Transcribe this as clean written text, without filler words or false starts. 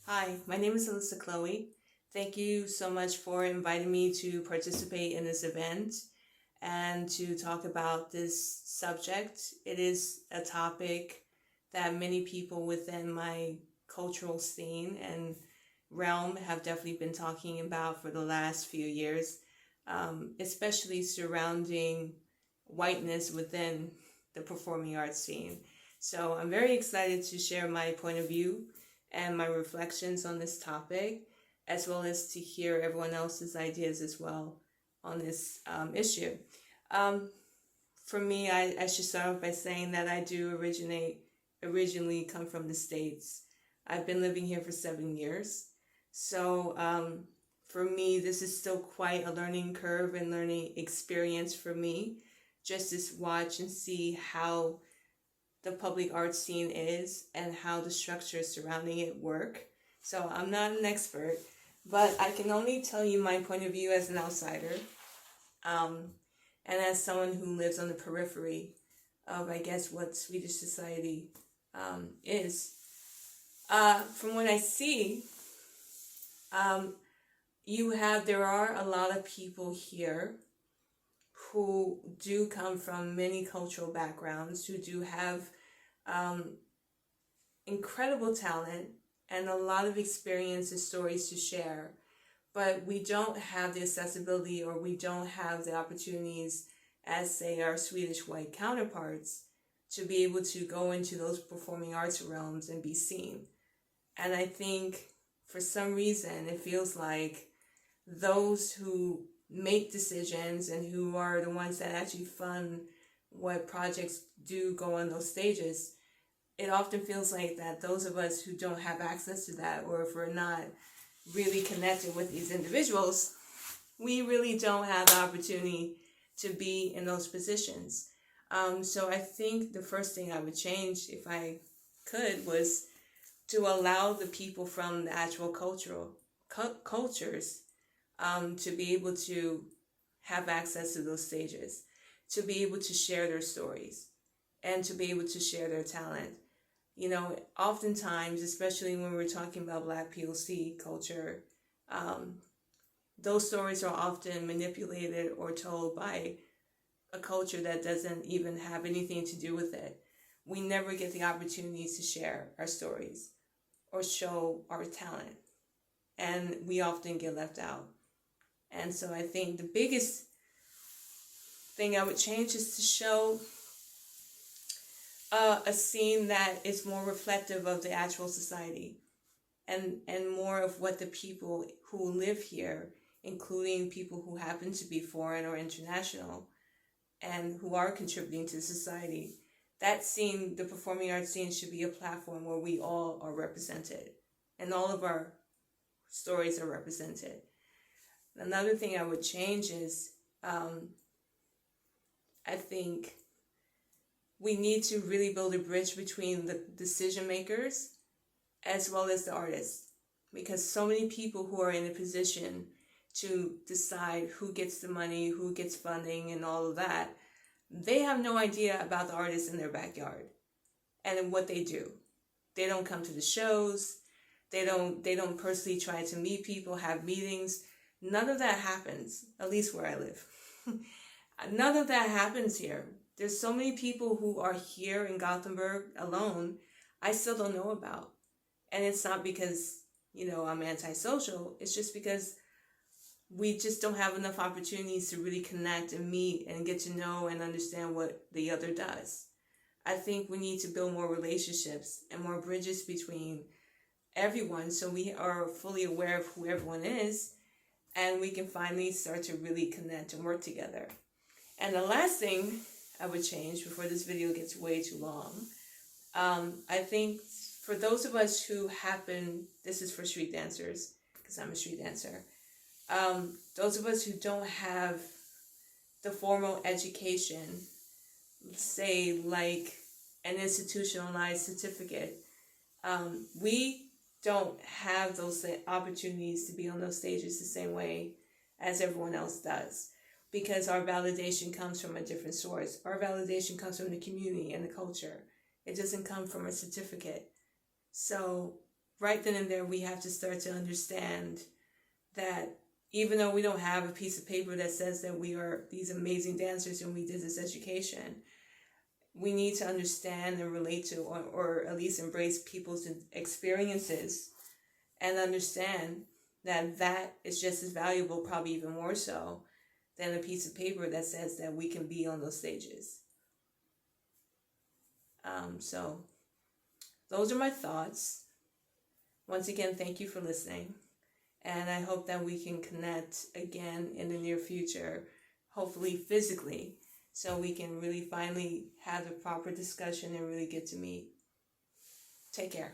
Hi, my name is Alyssa Chloe. Thank you so much for inviting me to participate in this event and to talk about this subject. It is a topic that many people within my cultural scene and realm have definitely been talking about for the last few years, especially surrounding whiteness within the performing arts scene. So I'm very excited to share my point of view and my reflections on this topic, as well as to hear everyone else's ideas as well on this issue. Um, for me, I should start off by saying that I do originally come from the States. I've been living here for 7 years. So for me, this is still quite a learning curve and learning experience for me, just to watch and see how the public art scene is and how the structures surrounding it work. So I'm not an expert, but I can only tell you my point of view as an outsider, and as someone who lives on the periphery of, I guess, what Swedish society is. From what I see, there are a lot of people here who do come from many cultural backgrounds, who do have incredible talent and a lot of experience and stories to share, but we don't have the accessibility, or we don't have the opportunities as, say, our Swedish white counterparts to be able to go into those performing arts realms and be seen. And I think for some reason it feels like those who make decisions and who are the ones that actually fund what projects do go on those stages, it often feels like that those of us who don't have access to that, or if we're not really connected with these individuals, we really don't have the opportunity to be in those positions. So I think the first thing I would change, if I could, was to allow the people from the actual cultures to be able to have access to those stages, to be able to share their stories, and to be able to share their talent. You know, oftentimes, especially when we're talking about Black POC culture, those stories are often manipulated or told by a culture that doesn't even have anything to do with it. We never get the opportunities to share our stories or show our talent, and we often get left out. And so I think the biggest thing I would change is to show a scene that is more reflective of the actual society, and more of what the people who live here, including people who happen to be foreign or international and who are contributing to society. That scene, the performing arts scene, should be a platform where we all are represented and all of our stories are represented. Another thing I would change is I think we need to really build a bridge between the decision makers as well as the artists, because so many people who are in a position to decide who gets the money, who gets funding, and all of that, they have no idea about the artists in their backyard and what they do. They don't come to the shows. They don't personally try to meet people, have meetings. None of that happens, at least where I live. None of that happens here. There's so many people who are here in Gothenburg alone I still don't know about. And it's not because, I'm antisocial. It's just because we just don't have enough opportunities to really connect and meet and get to know and understand what the other does. I think we need to build more relationships and more bridges between everyone, so we are fully aware of who everyone is, and we can finally start to really connect and work together. And the last thing I would change before this video gets way too long, I think for those of us who this is for street dancers, because I'm a street dancer, those of us who don't have the formal education, say like an institutionalized certificate, we don't have those opportunities to be on those stages the same way as everyone else does, because our validation comes from a different source. Our validation comes from the community and the culture. It doesn't come from a certificate. So right then and there, we have to start to understand that even though we don't have a piece of paper that says that we are these amazing dancers and we did this education, we need to understand and relate to, or at least embrace people's experiences and understand that that is just as valuable, probably even more so, than a piece of paper that says that we can be on those stages. So those are my thoughts. Once again, thank you for listening. And I hope that we can connect again in the near future, hopefully physically, so we can really finally have a proper discussion and really get to meet. Take care.